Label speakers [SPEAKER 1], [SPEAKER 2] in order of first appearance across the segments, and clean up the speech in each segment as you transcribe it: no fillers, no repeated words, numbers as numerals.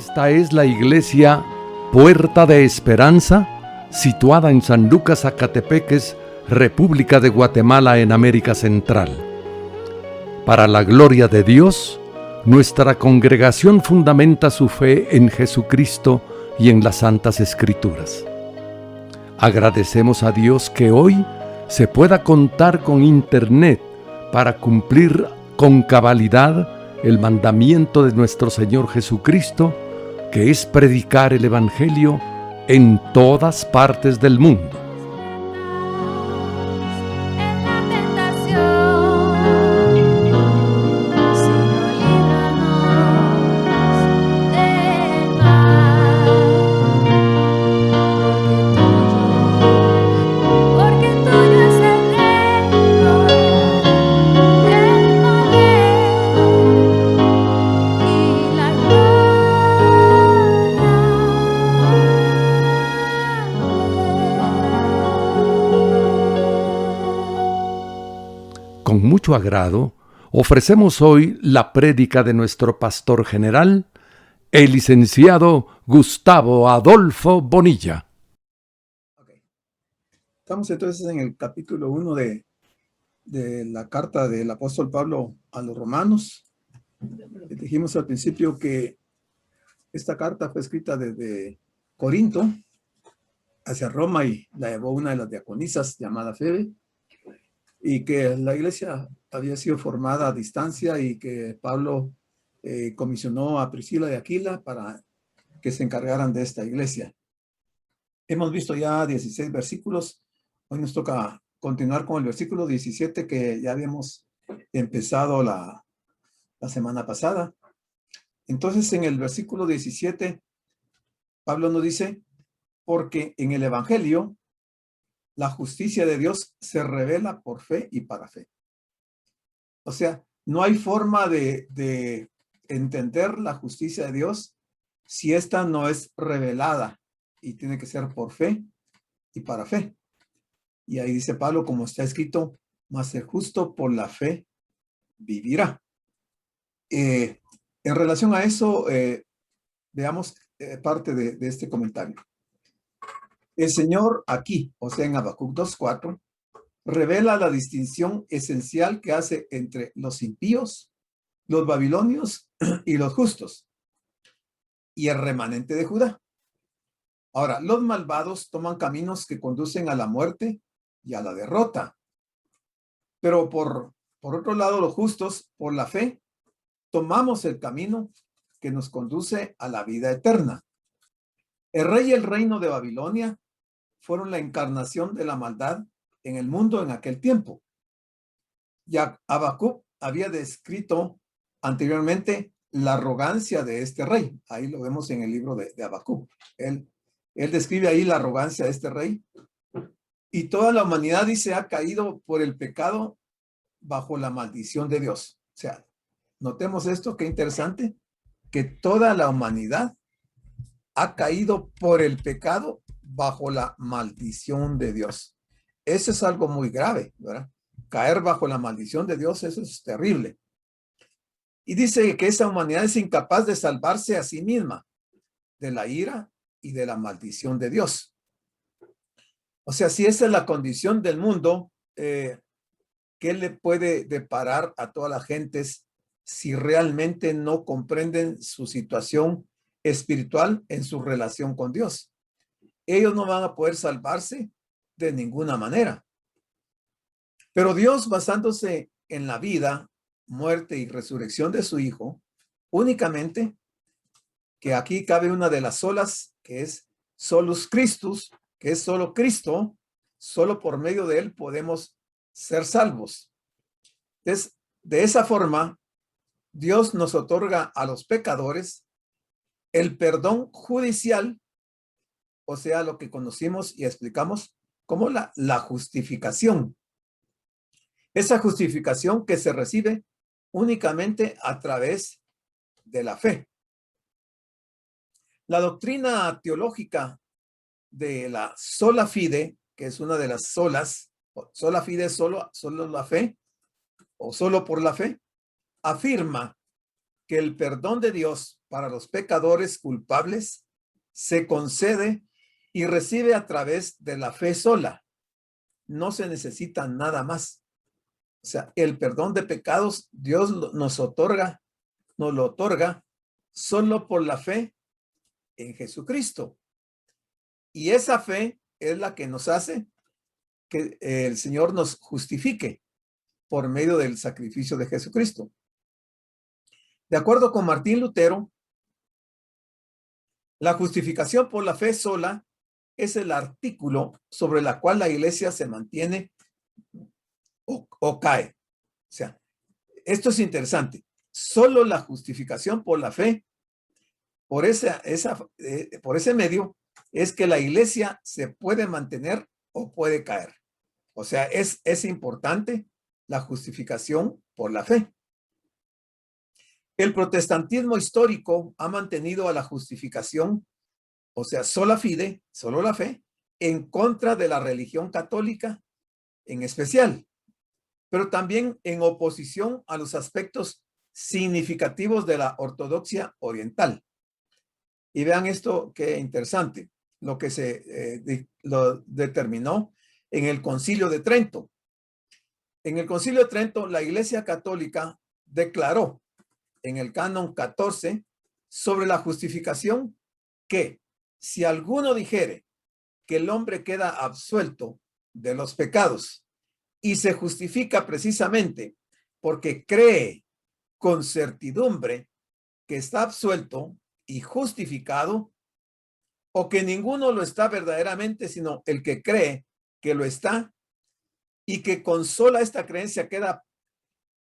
[SPEAKER 1] Esta es la iglesia Puerta de Esperanza, situada en San Lucas, Zacatepeques, República de Guatemala, en América Central. Para la gloria de Dios, nuestra congregación fundamenta su fe en Jesucristo y en las Santas Escrituras. Agradecemos a Dios que hoy se pueda contar con Internet para cumplir con cabalidad el mandamiento de nuestro Señor Jesucristo, que es predicar el Evangelio en todas partes del mundo. Con mucho agrado, ofrecemos hoy la prédica de nuestro pastor general, el licenciado Gustavo Adolfo Bonilla.
[SPEAKER 2] Estamos entonces en el capítulo 1 de la carta del apóstol Pablo a los romanos. Dijimos al principio que esta carta fue escrita desde Corinto hacia Roma y la llevó una de las diaconisas llamada Febe, y que la iglesia había sido formada a distancia y que Pablo comisionó a Priscila y Aquila para que se encargaran de esta iglesia. Hemos visto ya 16 versículos. Hoy nos toca continuar con el versículo 17 que ya habíamos empezado la semana pasada. Entonces, en el versículo 17, Pablo nos dice: porque en el Evangelio la justicia de Dios se revela por fe y para fe. O sea, no hay forma de entender la justicia de Dios si esta no es revelada, y tiene que ser por fe y para fe. Y ahí dice Pablo, como está escrito: mas el justo por la fe vivirá. En relación a eso, veamos parte de este comentario. El Señor aquí, o sea en Habacuc 2:4, revela la distinción esencial que hace entre los impíos, los babilonios y los justos, y el remanente de Judá. Ahora, los malvados toman caminos que conducen a la muerte y a la derrota. Pero por otro lado, los justos, por la fe, tomamos el camino que nos conduce a la vida eterna. El rey y el reino de Babilonia fueron la encarnación de la maldad en el mundo en aquel tiempo. Ya Habacuc había descrito anteriormente la arrogancia de este rey. Ahí lo vemos en el libro de Habacuc. Él describe ahí la arrogancia de este rey. Y toda la humanidad, dice, ha caído por el pecado bajo la maldición de Dios. O sea, notemos esto, qué interesante, que toda la humanidad ha caído por el pecado bajo la maldición de Dios. Eso es algo muy grave, ¿verdad? Caer bajo la maldición de Dios, eso es terrible. Y dice que esa humanidad es incapaz de salvarse a sí misma de la ira y de la maldición de Dios. O sea, si esa es la condición del mundo, ¿qué le puede deparar a todas las gentes si realmente no comprenden su situación espiritual en su relación con Dios? Ellos no van a poder salvarse de ninguna manera. Pero Dios, basándose en la vida, muerte y resurrección de su Hijo, únicamente, que aquí cabe una de las solas, que es solus Christus, que es solo Cristo, solo por medio de él podemos ser salvos. Entonces, de esa forma, Dios nos otorga a los pecadores el perdón judicial, o sea, lo que conocimos y explicamos como la justificación. Esa justificación que se recibe únicamente a través de la fe. La doctrina teológica de la sola fide, que es una de las solas, sola fide es solo la fe, o solo por la fe, afirma que el perdón de Dios para los pecadores culpables se concede y recibe a través de la fe sola. No se necesita nada más. O sea, el perdón de pecados Dios nos lo otorga solo por la fe en Jesucristo. Y esa fe es la que nos hace que el Señor nos justifique por medio del sacrificio de Jesucristo. De acuerdo con Martín Lutero, la justificación por la fe sola es el artículo sobre el cual la iglesia se mantiene o cae. O sea, esto es interesante. Solo la justificación por la fe, por ese medio, es que la iglesia se puede mantener o puede caer. O sea, es importante la justificación por la fe. El protestantismo histórico ha mantenido a la justificación, o sea, sola fide, solo la fe, en contra de la religión católica en especial, pero también en oposición a los aspectos significativos de la ortodoxia oriental. Y vean esto, qué interesante, lo que lo determinó en el Concilio de Trento. En el Concilio de Trento, la Iglesia Católica declaró en el Canon 14 sobre la justificación que si alguno dijere que el hombre queda absuelto de los pecados y se justifica precisamente porque cree con certidumbre que está absuelto y justificado, o que ninguno lo está verdaderamente, sino el que cree que lo está, y que con sola esta creencia queda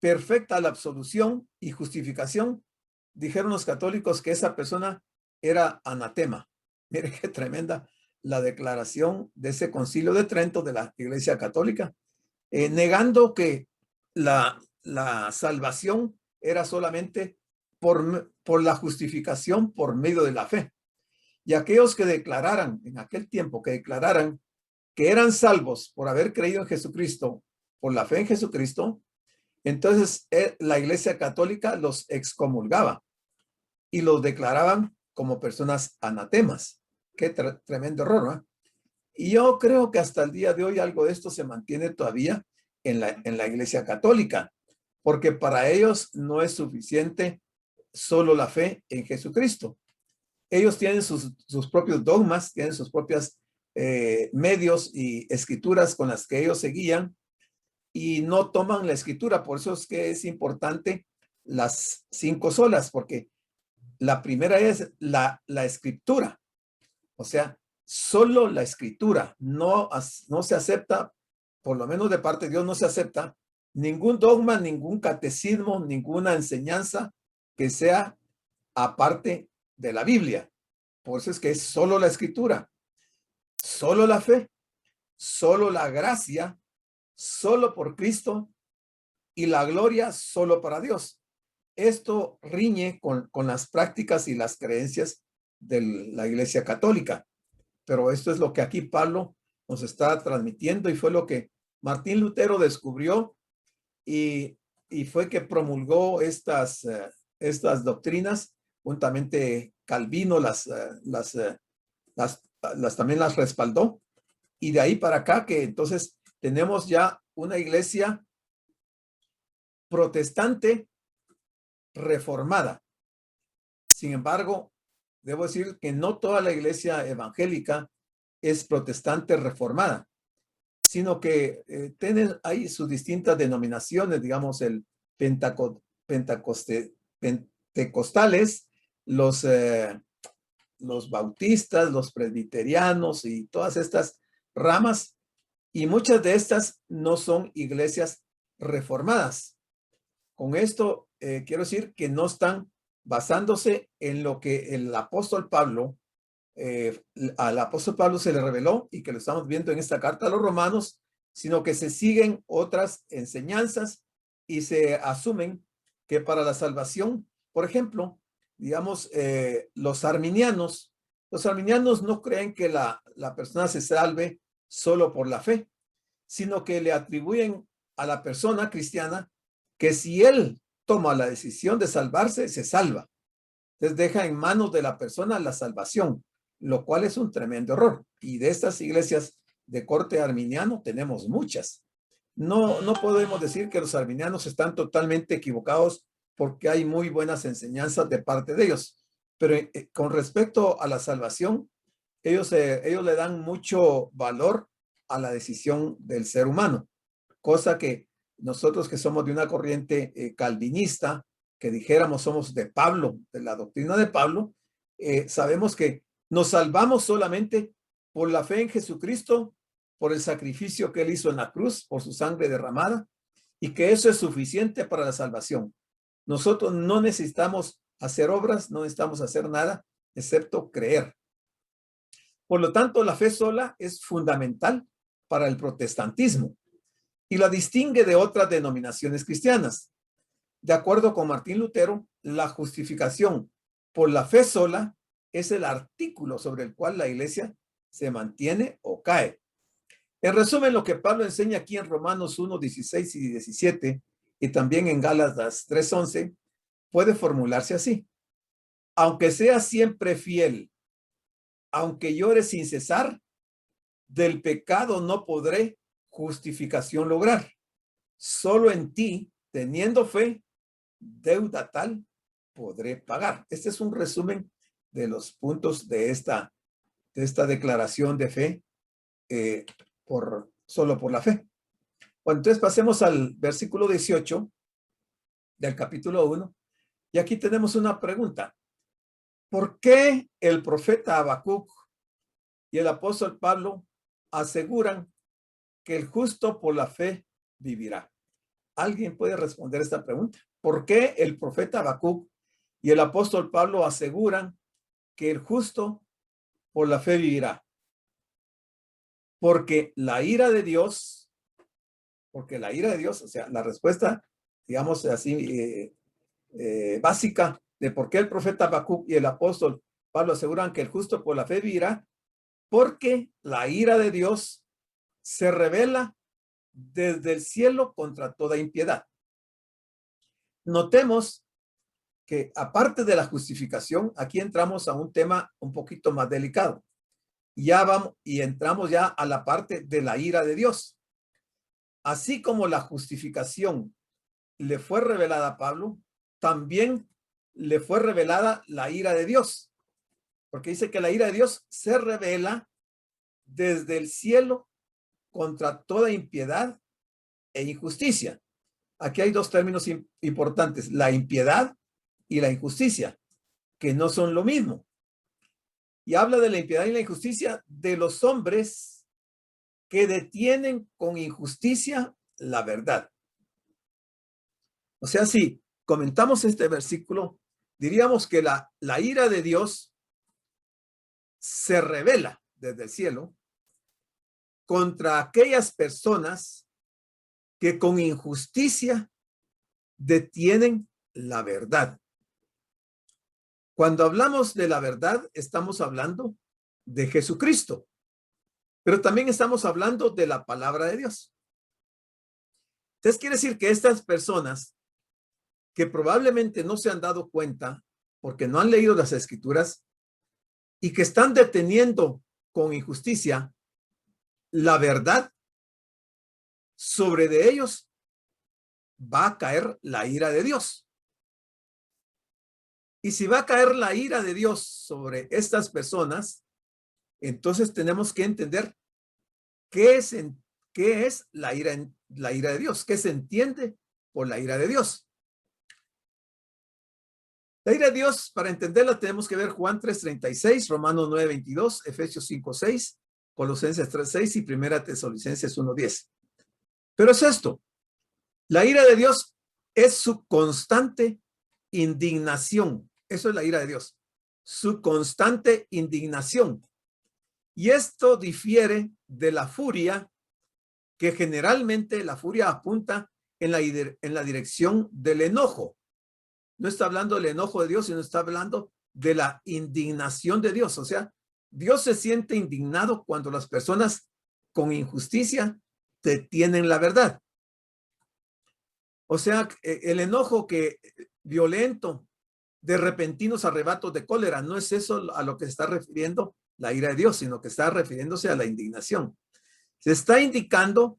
[SPEAKER 2] perfecta la absolución y justificación, dijeron los católicos que esa persona era anatema. Mire qué tremenda la declaración de ese Concilio de Trento de la Iglesia Católica, negando que la salvación era solamente por la justificación por medio de la fe. Y aquellos que declararan en aquel tiempo, que declararan que eran salvos por haber creído en Jesucristo, por la fe en Jesucristo, entonces la Iglesia Católica los excomulgaba y los declaraban como personas anatemas. Qué tremendo error, ¿no? Y yo creo que hasta el día de hoy algo de esto se mantiene todavía en la Iglesia Católica, porque para ellos no es suficiente solo la fe en Jesucristo. Ellos tienen sus propios dogmas, tienen sus propios medios y escrituras con las que ellos se guían, y no toman la escritura. Por eso es que es importante las 5 solas, porque la primera es la escritura. O sea, solo la escritura. No se acepta, por lo menos de parte de Dios, no se acepta ningún dogma, ningún catecismo, ninguna enseñanza que sea aparte de la Biblia. Por eso es que es solo la escritura, solo la fe, solo la gracia, solo por Cristo, y la gloria solo para Dios. Esto riñe con las prácticas y las creencias de la Iglesia Católica, pero esto es lo que aquí Pablo nos está transmitiendo, y fue lo que Martín Lutero descubrió, y fue que promulgó estas doctrinas. Juntamente Calvino también las respaldó, y de ahí para acá que entonces tenemos ya una iglesia protestante reformada. Sin embargo, debo decir que no toda la iglesia evangélica es protestante reformada, sino que hay sus distintas denominaciones, digamos, el pentecostales, los bautistas, los presbiterianos y todas estas ramas, y muchas de estas no son iglesias reformadas. Con esto quiero decir que no están basándose en lo que el apóstol Pablo, al apóstol Pablo se le reveló, y que lo estamos viendo en esta carta a los romanos, sino que se siguen otras enseñanzas y se asumen que para la salvación, por ejemplo, digamos, los arminianos no creen que la persona se salve solo por la fe, sino que le atribuyen a la persona cristiana que si él toma la decisión de salvarse, se salva. Entonces deja en manos de la persona la salvación, lo cual es un tremendo error. Y de estas iglesias de corte arminiano tenemos muchas. No podemos decir que los arminianos están totalmente equivocados porque hay muy buenas enseñanzas de parte de ellos. Pero con respecto a la salvación, ellos le dan mucho valor a la decisión del ser humano, cosa que nosotros que somos de una corriente calvinista, que dijéramos somos de Pablo, de la doctrina de Pablo, sabemos que nos salvamos solamente por la fe en Jesucristo, por el sacrificio que él hizo en la cruz, por su sangre derramada, y que eso es suficiente para la salvación. Nosotros no necesitamos hacer obras, no necesitamos hacer nada, excepto creer. Por lo tanto, la fe sola es fundamental para el protestantismo y la distingue de otras denominaciones cristianas. De acuerdo con Martín Lutero, la justificación por la fe sola es el artículo sobre el cual la iglesia se mantiene o cae. En resumen, lo que Pablo enseña aquí en Romanos 1, 16 y 17 y también en Gálatas 3:11 puede formularse así. Aunque seas siempre fiel, aunque llores sin cesar, del pecado no podré justificación lograr. Solo en ti, teniendo fe, deuda tal podré pagar. Este es un resumen de los puntos de esta declaración de fe solo por la fe. Bueno, entonces pasemos al versículo 18 del capítulo 1 y aquí tenemos una pregunta. ¿Por qué el profeta Habacuc y el apóstol Pablo aseguran que el justo por la fe vivirá? ¿Alguien puede responder esta pregunta? ¿Por qué el profeta Habacuc y el apóstol Pablo aseguran que el justo por la fe vivirá? Porque la ira de Dios, o sea, la respuesta, digamos así, básica de por qué el profeta Habacuc y el apóstol Pablo aseguran que el justo por la fe vivirá, porque la ira de Dios se revela desde el cielo contra toda impiedad. Notemos que aparte de la justificación, aquí entramos a un tema un poquito más delicado. Ya vamos y entramos ya a la parte de la ira de Dios. Así como la justificación le fue revelada a Pablo, también le fue revelada la ira de Dios. Porque dice que la ira de Dios se revela desde el cielo contra toda impiedad e injusticia. Aquí hay dos términos importantes, la impiedad y la injusticia, que no son lo mismo. Y habla de la impiedad y la injusticia de los hombres que detienen con injusticia la verdad. O sea, si comentamos este versículo, diríamos que la ira de Dios se revela desde el cielo contra aquellas personas que con injusticia detienen la verdad. Cuando hablamos de la verdad, estamos hablando de Jesucristo, pero también estamos hablando de la palabra de Dios. Entonces quiere decir que estas personas que probablemente no se han dado cuenta porque no han leído las escrituras y que están deteniendo con injusticia la verdad, sobre de ellos va a caer la ira de Dios. Y si va a caer la ira de Dios sobre estas personas, entonces tenemos que entender qué es la ira de Dios, qué se entiende por la ira de Dios. La ira de Dios, para entenderla, tenemos que ver Juan 3:36, Romanos 9:22, Efesios 5:6, Colosenses 3:6 y 1 Tesalonicenses 1:10. Pero es esto, la ira de Dios es su constante indignación. Eso es la ira de Dios, su constante indignación. Y esto difiere de la furia, que generalmente la furia apunta en la dirección del enojo. No está hablando del enojo de Dios, sino está hablando de la indignación de Dios. O sea, Dios se siente indignado cuando las personas con injusticia detienen la verdad. O sea, el enojo violento, de repentinos arrebatos de cólera, no es eso a lo que se está refiriendo la ira de Dios, sino que está refiriéndose a la indignación. Se está indicando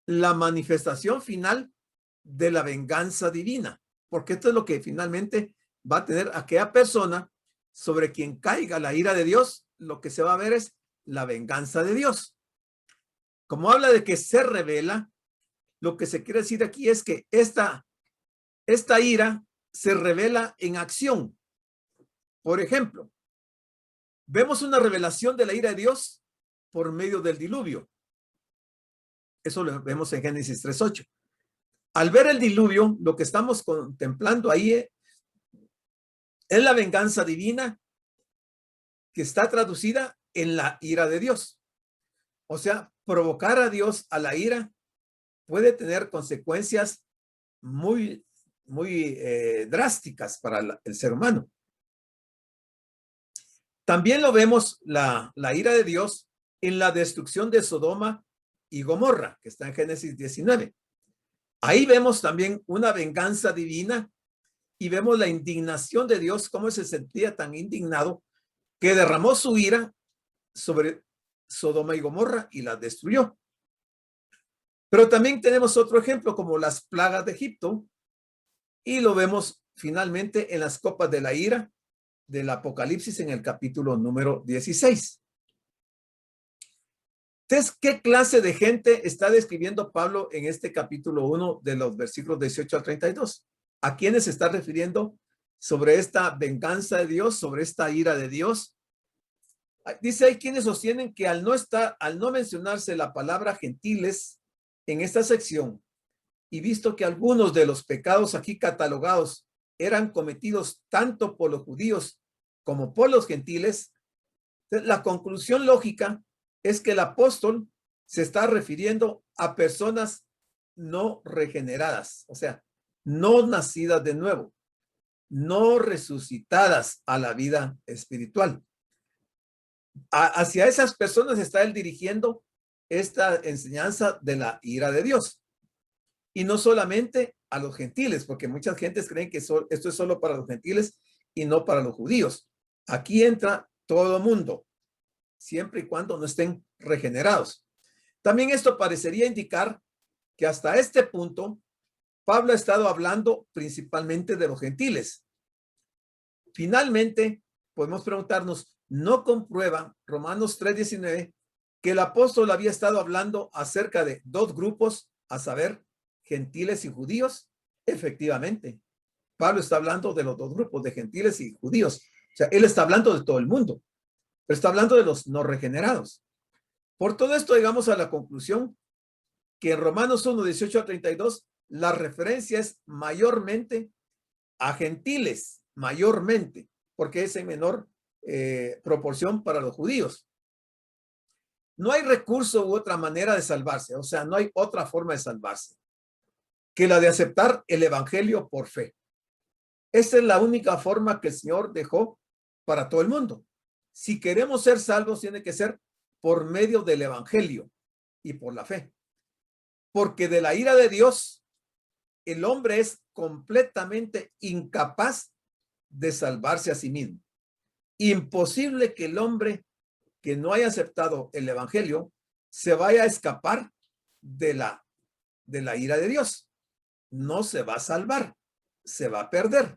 [SPEAKER 2] la manifestación final de la venganza divina, porque esto es lo que finalmente va a tener aquella persona sobre quien caiga la ira de Dios. Lo que se va a ver es la venganza de Dios. Como habla de que se revela, lo que se quiere decir aquí es que esta ira se revela en acción. Por ejemplo, vemos una revelación de la ira de Dios por medio del diluvio. Eso lo vemos en Génesis 3:8. Al ver el diluvio, lo que estamos contemplando ahí es la venganza divina que está traducida en la ira de Dios. O sea, provocar a Dios a la ira puede tener consecuencias muy drásticas para el ser humano. También lo vemos la ira de Dios en la destrucción de Sodoma y Gomorra, que está en Génesis 19. Ahí vemos también una venganza divina y vemos la indignación de Dios, cómo se sentía tan indignado que derramó su ira sobre Sodoma y Gomorra y la destruyó. Pero también tenemos otro ejemplo como las plagas de Egipto y lo vemos finalmente en las copas de la ira del Apocalipsis en el capítulo número 16. Entonces, ¿qué clase de gente está describiendo Pablo en este capítulo 1 de los versículos 18 al 32? ¿A quiénes se está refiriendo sobre esta venganza de Dios, sobre esta ira de Dios? Dice, hay quienes sostienen que al no mencionarse la palabra gentiles en esta sección, y visto que algunos de los pecados aquí catalogados eran cometidos tanto por los judíos como por los gentiles, la conclusión lógica es que el apóstol se está refiriendo a personas no regeneradas, o sea, no nacidas de nuevo, no resucitadas a la vida espiritual. Hacia esas personas está él dirigiendo esta enseñanza de la ira de Dios. Y no solamente a los gentiles, porque muchas gentes creen que esto es solo para los gentiles y no para los judíos. Aquí entra todo el mundo, siempre y cuando no estén regenerados. También esto parecería indicar que hasta este punto Pablo ha estado hablando principalmente de los gentiles. Finalmente, podemos preguntarnos, ¿no comprueba Romanos 3:19 que el apóstol había estado hablando acerca de dos grupos, a saber, gentiles y judíos? Efectivamente, Pablo está hablando de los dos grupos, de gentiles y judíos. O sea, él está hablando de todo el mundo, pero está hablando de los no regenerados. Por todo esto, llegamos a la conclusión que en Romanos 1:18 a 32, la referencia es mayormente a gentiles, mayormente, porque es en menor proporción para los judíos. No hay recurso u otra manera de salvarse, o sea, no hay otra forma de salvarse que la de aceptar el evangelio por fe. Esa es la única forma que el Señor dejó para todo el mundo. Si queremos ser salvos, tiene que ser por medio del evangelio y por la fe. Porque de la ira de Dios, el hombre es completamente incapaz de salvarse a sí mismo. Imposible que el hombre que no haya aceptado el evangelio se vaya a escapar de la ira de Dios. No se va a salvar, se va a perder,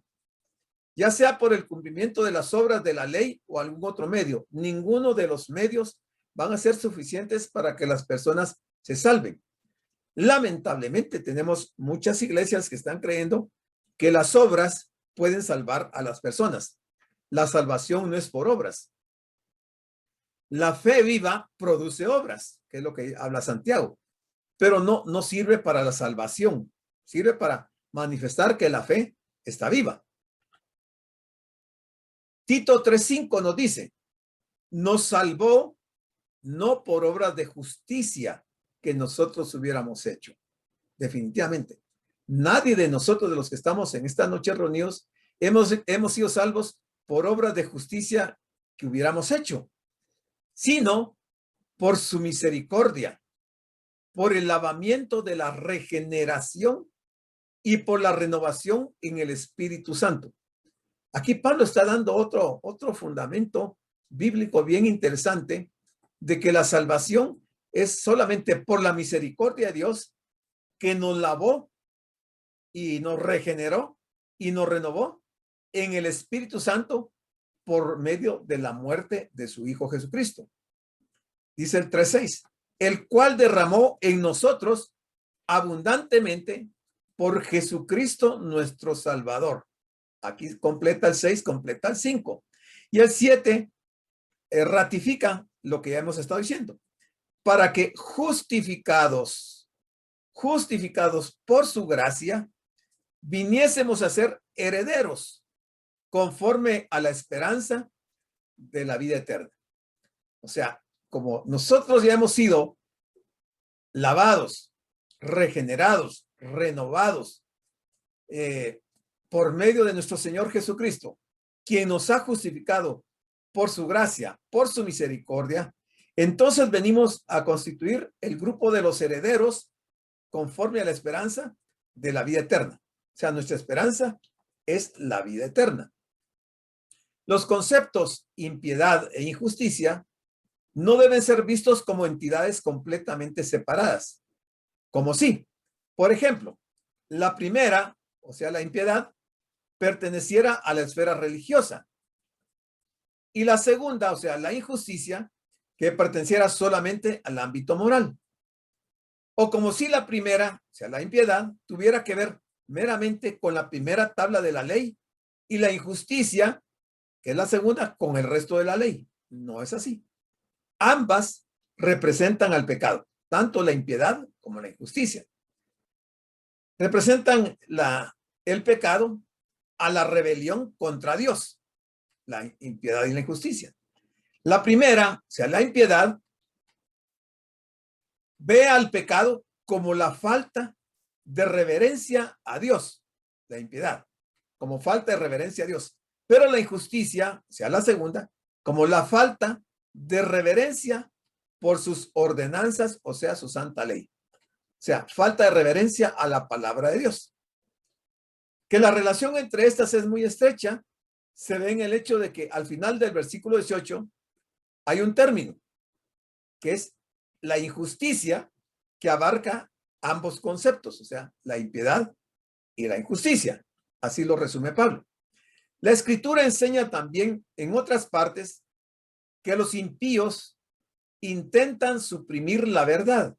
[SPEAKER 2] ya sea por el cumplimiento de las obras de la ley o algún otro medio. Ninguno de los medios van a ser suficientes para que las personas se salven. Lamentablemente tenemos muchas iglesias que están creyendo que las obras pueden salvar a las personas. La salvación no es por obras. La fe viva produce obras, que es lo que habla Santiago, pero no sirve para la salvación. Sirve para manifestar que la fe está viva. Tito 3:5 nos dice, nos salvó no por obras de justicia que nosotros hubiéramos hecho. Definitivamente. Nadie de nosotros, de los que estamos en esta noche reunidos, hemos sido salvos por obras de justicia que hubiéramos hecho, sino por su misericordia, por el lavamiento de la regeneración y por la renovación en el Espíritu Santo. Aquí Pablo está dando otro fundamento bíblico bien interesante de que la salvación es solamente por la misericordia de Dios que nos lavó y nos regeneró y nos renovó en el Espíritu Santo por medio de la muerte de su Hijo Jesucristo. Dice el 3:6, el cual derramó en nosotros abundantemente por Jesucristo nuestro Salvador. Aquí completa el 6, completa el 5. Y el 7 ratifica lo que ya hemos estado diciendo. Para que justificados por su gracia, viniésemos a ser herederos conforme a la esperanza de la vida eterna. O sea, como nosotros ya hemos sido lavados, regenerados, renovados por medio de nuestro Señor Jesucristo, quien nos ha justificado por su gracia, por su misericordia, entonces venimos a constituir el grupo de los herederos conforme a la esperanza de la vida eterna. O sea, nuestra esperanza es la vida eterna. Los conceptos impiedad e injusticia no deben ser vistos como entidades completamente separadas. Como si, por ejemplo, la primera, o sea, la impiedad, perteneciera a la esfera religiosa. Y la segunda, o sea, la injusticia, que perteneciera solamente al ámbito moral. O como si la primera, o sea, la impiedad, tuviera que ver meramente con la primera tabla de la ley y la injusticia, que es la segunda, con el resto de la ley. No es así. Ambas representan al pecado, tanto la impiedad como la injusticia. Representan el pecado a la rebelión contra Dios, la impiedad y la injusticia. La primera, o sea, la impiedad, ve al pecado como la falta de reverencia a Dios, la impiedad, como falta de reverencia a Dios. Pero la injusticia, o sea, la segunda, como la falta de reverencia por sus ordenanzas, o sea, su santa ley. O sea, falta de reverencia a la palabra de Dios. Que la relación entre estas es muy estrecha, se ve en el hecho de que al final del versículo 18 hay un término, que es la injusticia, que abarca ambos conceptos, o sea, la impiedad y la injusticia. Así lo resume Pablo. La Escritura enseña también en otras partes que los impíos intentan suprimir la verdad.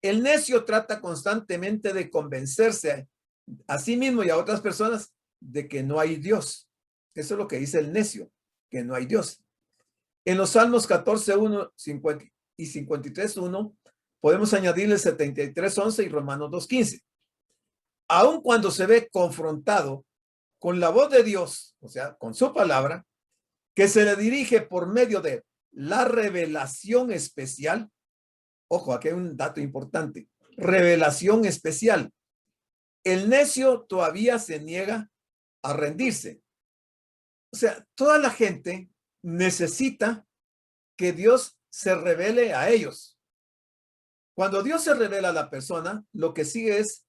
[SPEAKER 2] El necio trata constantemente de convencerse a sí mismo y a otras personas de que no hay Dios. Eso es lo que dice el necio, que no hay Dios. En los Salmos 14:1 y 53:1 podemos añadirle 73:11 y Romanos 2:15. Aun cuando se ve confrontado con la voz de Dios, o sea, con su palabra, que se le dirige por medio de la revelación especial. Ojo, aquí hay un dato importante. Revelación especial. El necio todavía se niega a rendirse. O sea, toda la gente necesita que Dios se revele a ellos. Cuando Dios se revela a la persona, lo que sigue es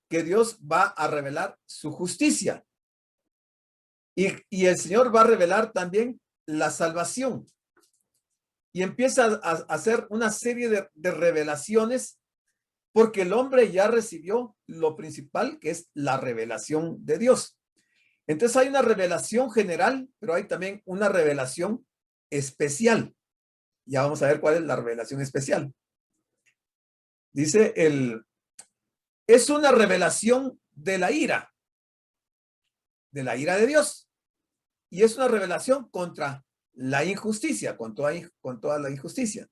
[SPEAKER 2] que Dios va a revelar su justicia. Y el Señor va a revelar también la salvación. Y empieza a hacer una serie de revelaciones porque el hombre ya recibió lo principal, que es la revelación de Dios. Entonces hay una revelación general, pero hay también una revelación especial. Ya vamos a ver cuál es la revelación especial. Dice es una revelación de la ira de Dios. Y es una revelación contra la injusticia, con toda la injusticia.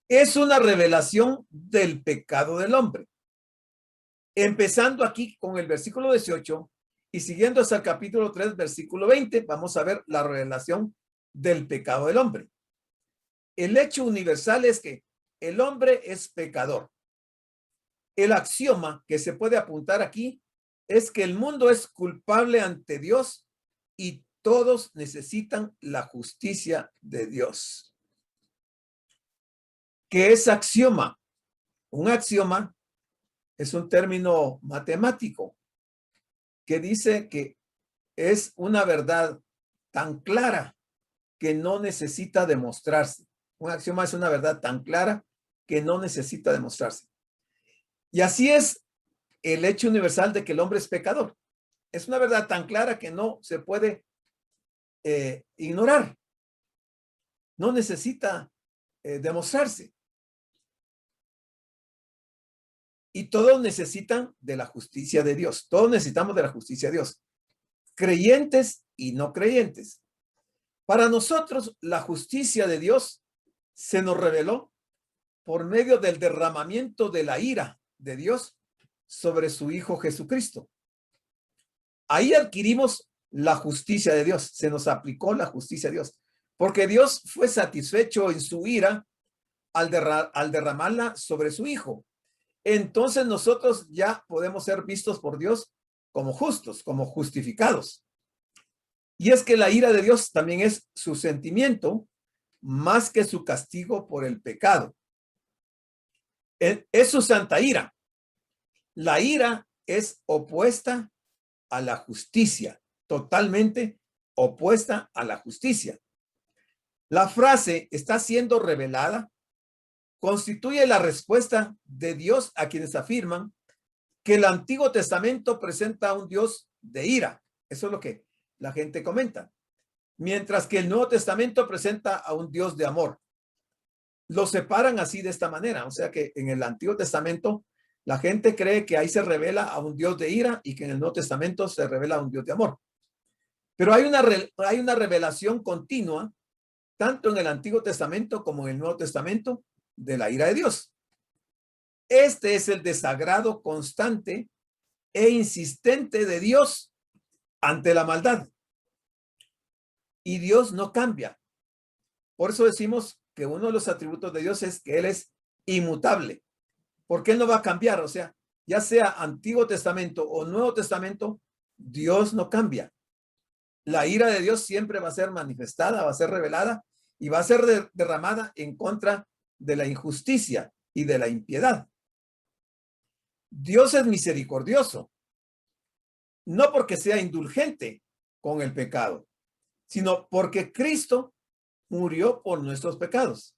[SPEAKER 2] Es una revelación del pecado del hombre. Empezando aquí con el versículo 18 y siguiendo hasta el capítulo 3, versículo 20, vamos a ver la revelación del pecado del hombre. El hecho universal es que el hombre es pecador. El axioma que se puede apuntar aquí es que el mundo es culpable ante Dios y todos necesitan la justicia de Dios. ¿Qué es axioma? Un axioma es un término matemático que dice que es una verdad tan clara que no necesita demostrarse. Un axioma es una verdad tan clara que no necesita demostrarse. Y así es el hecho universal de que el hombre es pecador. Es una verdad tan clara que no se puede ignorar. No necesita demostrarse. Y todos necesitan de la justicia de Dios. Todos necesitamos de la justicia de Dios. Creyentes y no creyentes. Para nosotros, la justicia de Dios se nos reveló por medio del derramamiento de la ira de Dios sobre su Hijo Jesucristo. Ahí adquirimos la justicia de Dios. Se nos aplicó la justicia de Dios. Porque Dios fue satisfecho en su ira al derramarla sobre su Hijo. Entonces nosotros ya podemos ser vistos por Dios como justos, como justificados. Y es que la ira de Dios también es su sentimiento más que su castigo por el pecado. Es su santa ira. La ira es opuesta a la justicia, totalmente opuesta a la justicia. La frase está siendo revelada constituye la respuesta de Dios a quienes afirman que el Antiguo Testamento presenta a un Dios de ira. Eso es lo que la gente comenta. Mientras que el Nuevo Testamento presenta a un Dios de amor. Lo separan así de esta manera. O sea que en el Antiguo Testamento la gente cree que ahí se revela a un Dios de ira y que en el Nuevo Testamento se revela a un Dios de amor. Pero hay una revelación continua, tanto en el Antiguo Testamento como en el Nuevo Testamento, de la ira de Dios. Este es el desagrado constante e insistente de Dios ante la maldad. Y Dios no cambia. Por eso decimos que uno de los atributos de Dios es que Él es inmutable. Porque Él no va a cambiar. O sea, ya sea Antiguo Testamento o Nuevo Testamento, Dios no cambia. La ira de Dios siempre va a ser manifestada, va a ser revelada y va a ser derramada en contra de la injusticia y de la impiedad. Dios es misericordioso, no porque sea indulgente con el pecado, sino porque Cristo murió por nuestros pecados.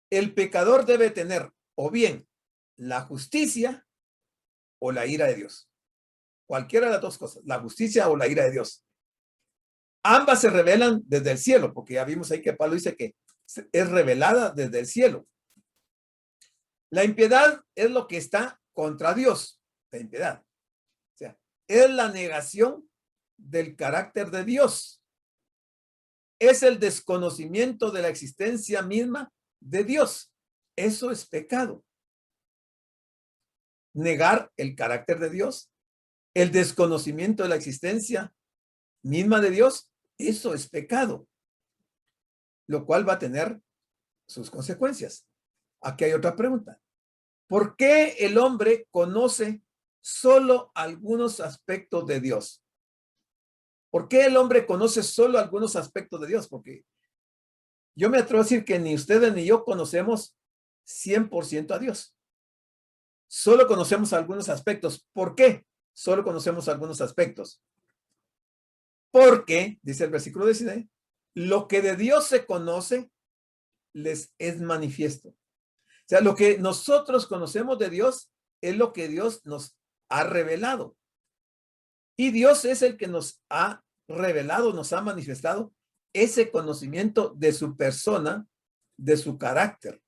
[SPEAKER 2] El pecador debe tener o bien la justicia o la ira de Dios. Cualquiera de las dos cosas, la justicia o la ira de Dios. Ambas se revelan desde el cielo, porque ya vimos ahí que Pablo dice que es revelada desde el cielo. La impiedad es lo que está contra Dios, la impiedad. O sea, es la negación del carácter de Dios. Es el desconocimiento de la existencia misma de Dios. Eso es pecado. Negar el carácter de Dios, el desconocimiento de la existencia misma de Dios, eso es pecado, lo cual va a tener sus consecuencias. Aquí hay otra pregunta. ¿Por qué el hombre conoce solo algunos aspectos de Dios? ¿Por qué el hombre conoce solo algunos aspectos de Dios? Porque yo me atrevo a decir que ni ustedes ni yo conocemos 100% a Dios. Solo conocemos algunos aspectos. ¿Por qué? Solo conocemos algunos aspectos. Porque, dice el versículo 19, lo que de Dios se conoce les es manifiesto. O sea, lo que nosotros conocemos de Dios es lo que Dios nos ha revelado. Y Dios es el que nos ha revelado, nos ha manifestado ese conocimiento de su persona, de su carácter.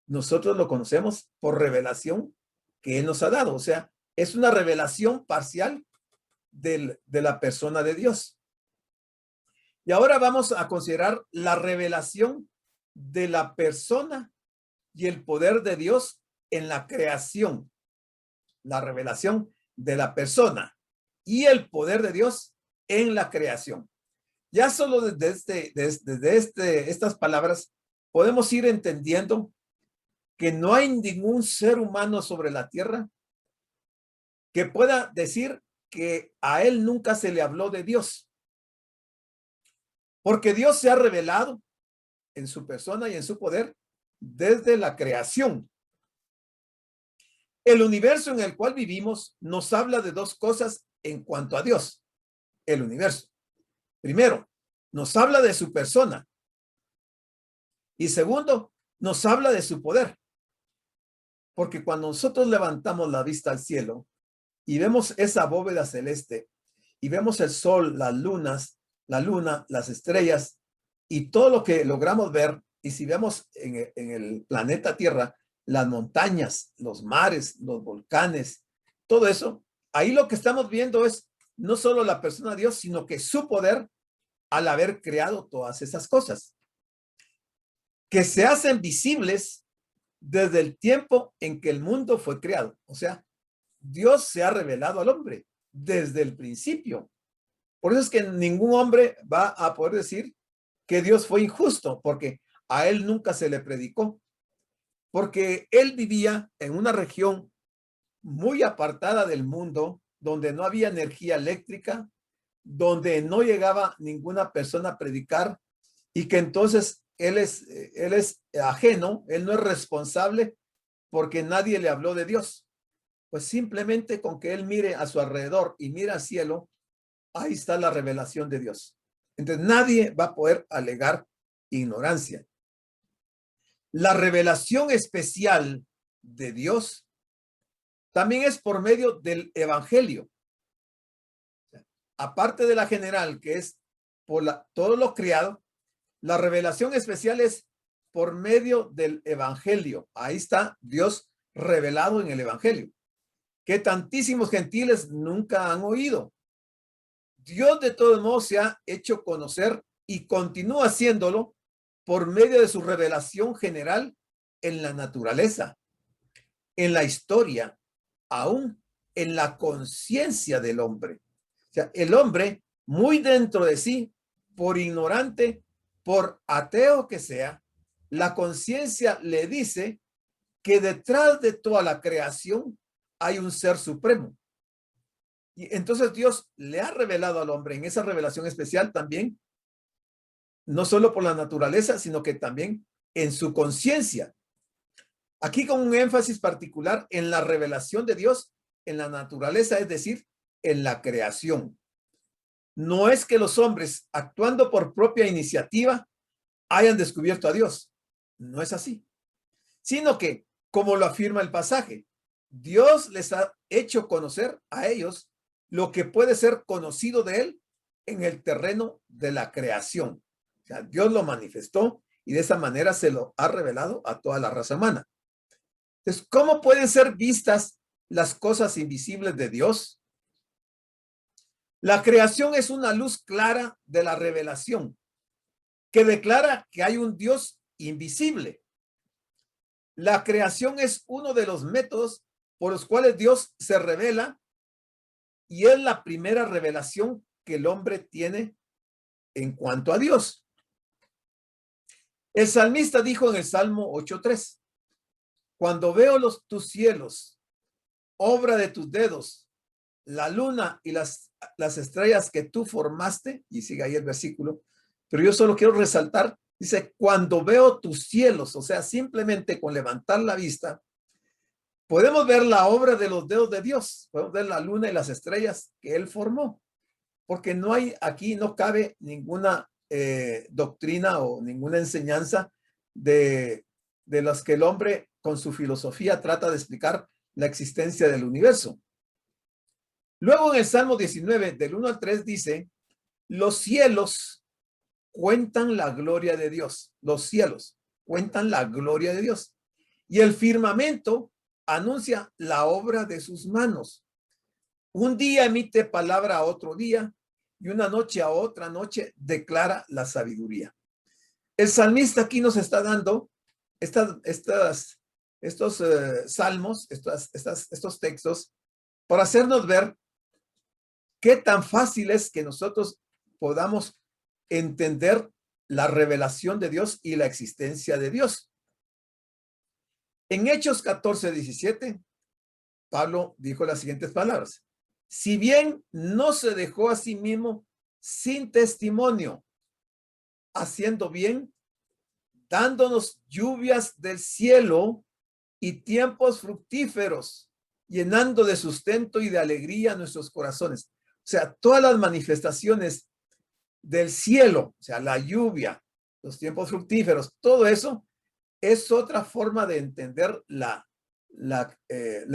[SPEAKER 2] Nosotros lo conocemos por revelación que Él nos ha dado. O sea, es una revelación parcial de la persona de Dios. Y ahora vamos a considerar la revelación de la persona y el poder de Dios en la creación. La revelación de la persona y el poder de Dios en la creación. Ya solo desde estas palabras podemos ir entendiendo que no hay ningún ser humano sobre la tierra que pueda decir que a él nunca se le habló de Dios. Porque Dios se ha revelado en su persona y en su poder desde la creación. El universo en el cual vivimos nos habla de dos cosas en cuanto a Dios. El universo. Primero, nos habla de su persona. Y segundo, nos habla de su poder. Porque cuando nosotros levantamos la vista al cielo y vemos esa bóveda celeste y vemos el sol, las lunas, la luna, las estrellas y todo lo que logramos ver, y si vemos en el planeta Tierra, las montañas, los mares, los volcanes, todo eso, ahí lo que estamos viendo es no solo la persona de Dios, sino que su poder al haber creado todas esas cosas, que se hacen visibles desde el tiempo en que el mundo fue creado. O sea, Dios se ha revelado al hombre desde el principio. Por eso es que ningún hombre va a poder decir que Dios fue injusto, porque a él nunca se le predicó, porque él vivía en una región muy apartada del mundo, donde no había energía eléctrica, donde no llegaba ninguna persona a predicar, y que entonces él es ajeno, él no es responsable porque nadie le habló de Dios. Pues simplemente con que él mire a su alrededor y mire al cielo, ahí está la revelación de Dios. Entonces nadie va a poder alegar ignorancia. La revelación especial de Dios también es por medio del evangelio. Aparte de la general, que es por todo lo creado, la revelación especial es por medio del evangelio. Ahí está Dios revelado en el evangelio, que tantísimos gentiles nunca han oído. Dios de todos modos se ha hecho conocer y continúa haciéndolo por medio de su revelación general en la naturaleza, en la historia, aún en la conciencia del hombre. O sea, el hombre, muy dentro de sí, por ignorante, por ateo que sea, la conciencia le dice que detrás de toda la creación hay un ser supremo. Y entonces Dios le ha revelado al hombre en esa revelación especial también, no solo por la naturaleza, sino que también en su conciencia. Aquí con un énfasis particular en la revelación de Dios en la naturaleza, es decir, en la creación. No es que los hombres, actuando por propia iniciativa, hayan descubierto a Dios. No es así. Sino que, como lo afirma el pasaje, Dios les ha hecho conocer a ellos lo que puede ser conocido de él en el terreno de la creación. O sea, Dios lo manifestó y de esa manera se lo ha revelado a toda la raza humana. Entonces, ¿cómo pueden ser vistas las cosas invisibles de Dios? La creación es una luz clara de la revelación que declara que hay un Dios invisible. La creación es uno de los métodos por los cuales Dios se revela y es la primera revelación que el hombre tiene en cuanto a Dios. El salmista dijo en el Salmo 8:3, cuando veo tus cielos, obra de tus dedos, la luna y las estrellas que tú formaste, y sigue ahí el versículo, pero yo solo quiero resaltar, dice, cuando veo tus cielos, o sea, simplemente con levantar la vista, podemos ver la obra de los dedos de Dios, podemos ver la luna y las estrellas que él formó, porque no hay aquí, no cabe ninguna doctrina o ninguna enseñanza de las que el hombre con su filosofía trata de explicar la existencia del universo. Luego en el Salmo 19, del 1 al 3 dice, los cielos cuentan la gloria de Dios. Los cielos cuentan la gloria de Dios. Y el firmamento anuncia la obra de sus manos. Un día emite palabra a otro día y una noche a otra noche declara la sabiduría. El salmista aquí nos está dando estos salmos, estos textos, para hacernos ver qué tan fácil es que nosotros podamos entender la revelación de Dios y la existencia de Dios. En Hechos 14:17, Pablo dijo las siguientes palabras. Si bien no se dejó a sí mismo sin testimonio, haciendo bien, dándonos lluvias del cielo y tiempos fructíferos, llenando de sustento y de alegría nuestros corazones. O sea, todas las manifestaciones del cielo, o sea, la lluvia, los tiempos fructíferos, todo eso es otra forma de entender la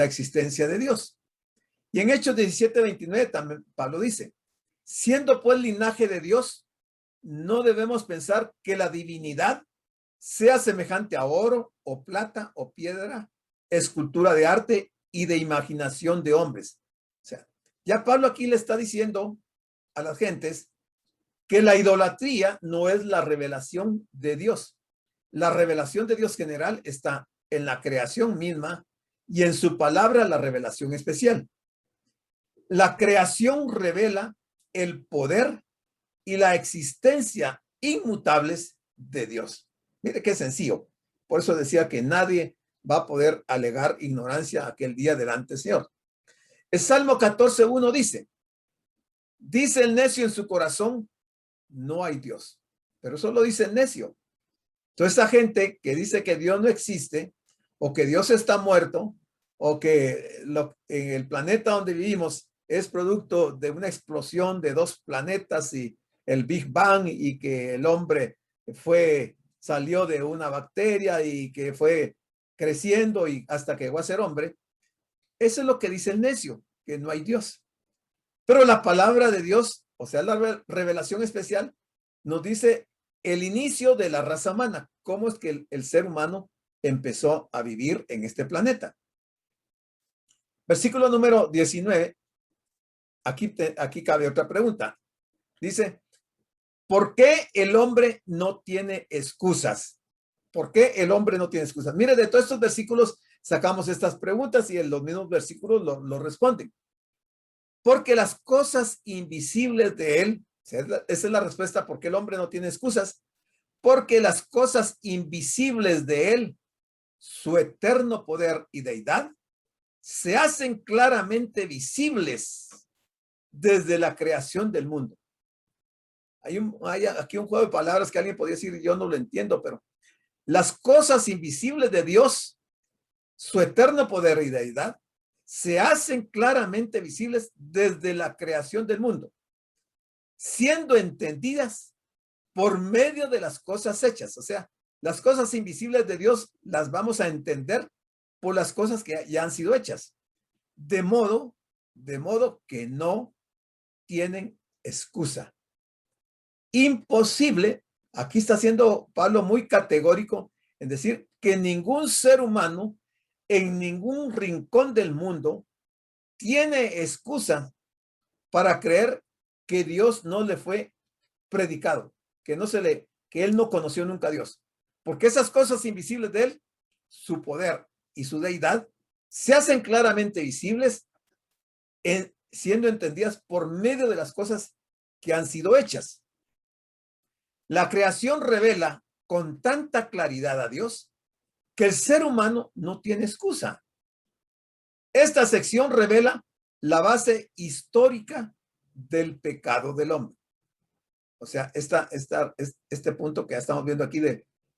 [SPEAKER 2] existencia de Dios. Y en Hechos 17:29 también Pablo dice, siendo pues linaje de Dios, no debemos pensar que la divinidad sea semejante a oro o plata o piedra, escultura de arte y de imaginación de hombres. O sea, ya Pablo aquí le está diciendo a las gentes que la idolatría no es la revelación de Dios. La revelación de Dios general está en la creación misma y en su palabra la revelación especial. La creación revela el poder y la existencia inmutables de Dios. Mire qué sencillo. Por eso decía que nadie va a poder alegar ignorancia aquel día delante del Señor. El Salmo 14:1 dice el necio en su corazón, no hay Dios. Pero eso lo dice el necio. Entonces, esa gente que dice que Dios no existe, o que Dios está muerto, o que en el planeta donde vivimos es producto de una explosión de dos planetas y el Big Bang, y que el hombre salió de una bacteria y que fue creciendo y hasta que llegó a ser hombre. Eso es lo que dice el necio, que no hay Dios. Pero la palabra de Dios, o sea, la revelación especial, nos dice el inicio de la raza humana, cómo es que el ser humano empezó a vivir en este planeta. Versículo número 19, aquí cabe otra pregunta. Dice, ¿por qué el hombre no tiene excusas? ¿Por qué el hombre no tiene excusas? Mire, de todos estos versículos sacamos estas preguntas y en los mismos versículos lo responden. Porque las cosas invisibles de él, esa es la respuesta, ¿por qué el hombre no tiene excusas? Porque las cosas invisibles de él, su eterno poder y deidad, se hacen claramente visibles desde la creación del mundo. Hay aquí un juego de palabras que alguien podría decir, yo no lo entiendo, pero las cosas invisibles de Dios, su eterno poder y deidad, se hacen claramente visibles desde la creación del mundo, siendo entendidas por medio de las cosas hechas. O sea, las cosas invisibles de Dios las vamos a entender por las cosas que ya han sido hechas. De modo que no tienen excusa. Imposible, aquí está siendo Pablo muy categórico en decir que ningún ser humano en ningún rincón del mundo tiene excusa para creer que Dios no le fue predicado, que él no conoció nunca a Dios, porque esas cosas invisibles de él, su poder y su deidad, se hacen claramente visibles siendo entendidas por medio de las cosas que han sido hechas. La creación revela con tanta claridad a Dios que el ser humano no tiene excusa. Esta sección revela la base histórica del pecado del hombre. O sea, este punto que ya estamos viendo aquí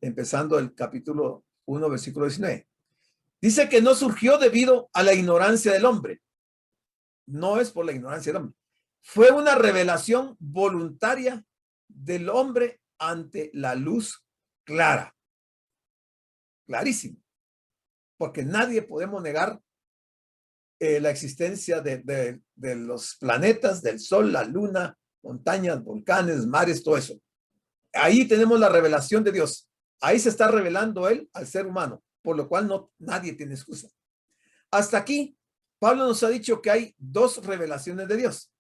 [SPEAKER 2] empezando el capítulo 1, versículo 19. Dice que no surgió debido a la ignorancia del hombre. No es por la ignorancia del hombre. Fue una revelación voluntaria del hombre ante la luz clara. Clarísimo. Porque nadie podemos negar la existencia de los planetas, del sol, la luna, montañas, volcanes, mares, todo eso. Ahí tenemos la revelación de Dios. Ahí se está revelando él al ser humano, por lo cual nadie tiene excusa. Hasta aquí, Pablo nos ha dicho que hay dos revelaciones de Dios.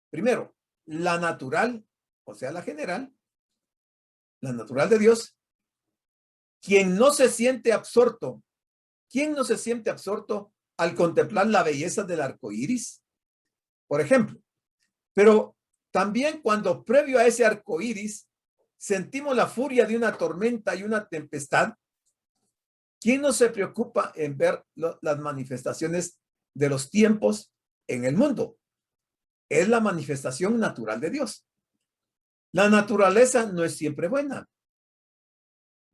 [SPEAKER 2] Primero, la natural, o sea, la general, la natural de Dios. ¿Quién no se siente absorto al contemplar la belleza del arco iris? Por ejemplo, pero también cuando previo a ese arco iris sentimos la furia de una tormenta y una tempestad, ¿quién no se preocupa en ver las manifestaciones de los tiempos en el mundo? Es la manifestación natural de Dios. La naturaleza no es siempre buena.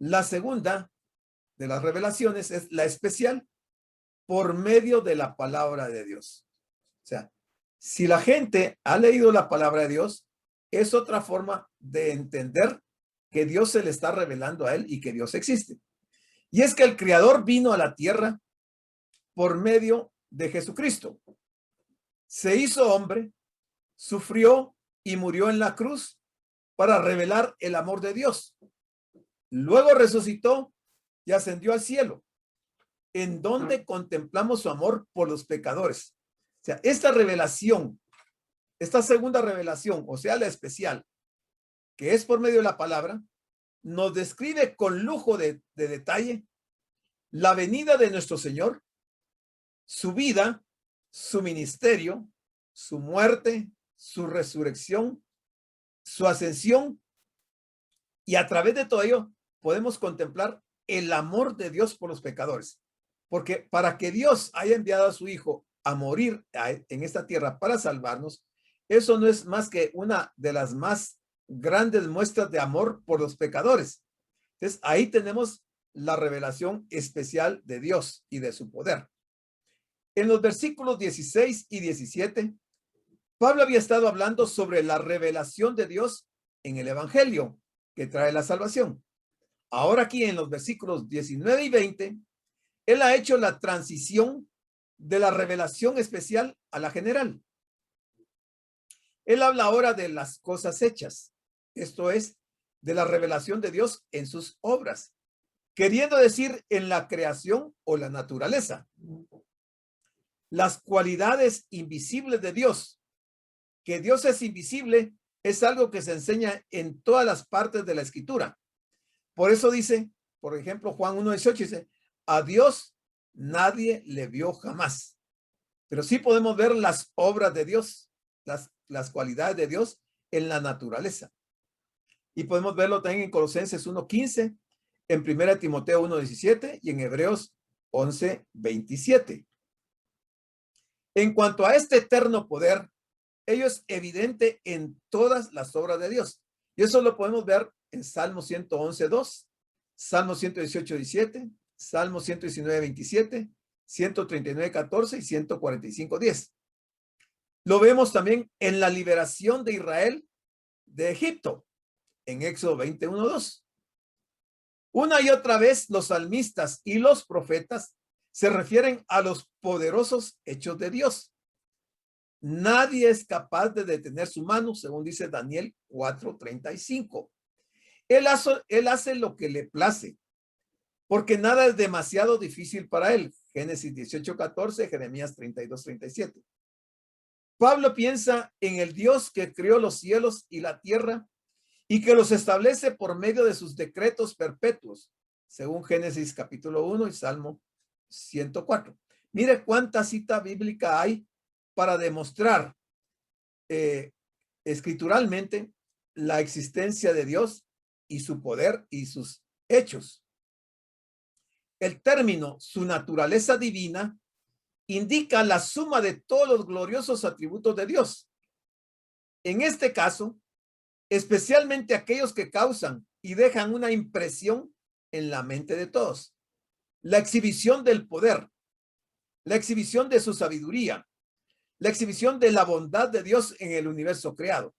[SPEAKER 2] La segunda de las revelaciones es la especial, por medio de la palabra de Dios. O sea, si la gente ha leído la palabra de Dios, es otra forma de entender que Dios se le está revelando a él y que Dios existe. Y es que el Creador vino a la tierra por medio de Jesucristo. Se hizo hombre, sufrió y murió en la cruz para revelar el amor de Dios. Luego resucitó y ascendió al cielo, en donde contemplamos su amor por los pecadores. O sea, esta revelación, esta segunda revelación, o sea, la especial, que es por medio de la palabra, nos describe con lujo de detalle la venida de nuestro Señor, su vida, su ministerio, su muerte, su resurrección, su ascensión, y a través de todo ello podemos contemplar el amor de Dios por los pecadores. Porque para que Dios haya enviado a su Hijo a morir en esta tierra para salvarnos, eso no es más que una de las más grandes muestras de amor por los pecadores. Entonces, ahí tenemos la revelación especial de Dios y de su poder. En los versículos 16 y 17, Pablo había estado hablando sobre la revelación de Dios en el Evangelio que trae la salvación. Ahora aquí en los versículos 19 y 20, él ha hecho la transición de la revelación especial a la general. Él habla ahora de las cosas hechas, esto es, de la revelación de Dios en sus obras, queriendo decir en la creación o la naturaleza. Las cualidades invisibles de Dios, que Dios es invisible, es algo que se enseña en todas las partes de la Escritura. Por eso dice, por ejemplo, Juan 1:18 dice, a Dios nadie le vio jamás. Pero sí podemos ver las obras de Dios, las cualidades de Dios en la naturaleza. Y podemos verlo también en Colosenses 1:15, en 1 Timoteo 1:17 y en Hebreos 11:27. En cuanto a este eterno poder, ello es evidente en todas las obras de Dios. Y eso lo podemos ver en Salmo 111:2, Salmo 118:17, Salmo 119:27, 139:14 y 145:10. Lo vemos también en la liberación de Israel de Egipto, en Éxodo 21:2. Una y otra vez los salmistas y los profetas se refieren a los poderosos hechos de Dios. Nadie es capaz de detener su mano, según dice Daniel 4:35. Él hace lo que le place, porque nada es demasiado difícil para él. Génesis 18:14, Jeremías 32:37. Pablo piensa en el Dios que creó los cielos y la tierra y que los establece por medio de sus decretos perpetuos, según Génesis capítulo 1 y Salmo 104. Mire cuánta cita bíblica hay para demostrar escrituralmente la existencia de Dios y su poder y sus hechos. El término su naturaleza divina indica la suma de todos los gloriosos atributos de Dios. En este caso, especialmente aquellos que causan y dejan una impresión en la mente de todos. La exhibición del poder, la exhibición de su sabiduría, la exhibición de la bondad de Dios en el universo creado.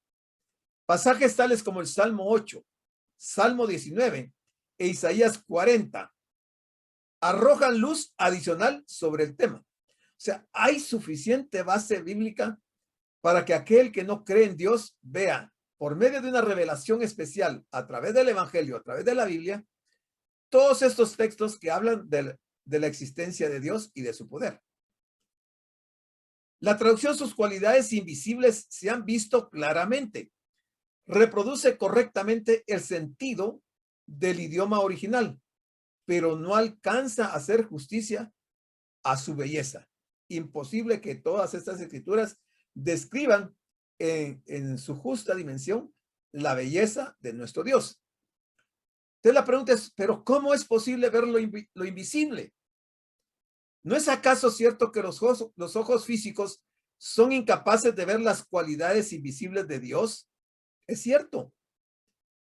[SPEAKER 2] Pasajes tales como el Salmo 8, Salmo 19 e Isaías 40 arrojan luz adicional sobre el tema. O sea, hay suficiente base bíblica para que aquel que no cree en Dios vea por medio de una revelación especial a través del Evangelio, a través de la Biblia, todos estos textos que hablan de la existencia de Dios y de su poder. La traducción sus cualidades invisibles se han visto claramente. Reproduce correctamente el sentido del idioma original, pero no alcanza a hacer justicia a su belleza. Imposible que todas estas escrituras describan en su justa dimensión la belleza de nuestro Dios. Entonces la pregunta es, ¿pero cómo es posible ver lo invisible? ¿No es acaso cierto que los ojos físicos son incapaces de ver las cualidades invisibles de Dios? Es cierto.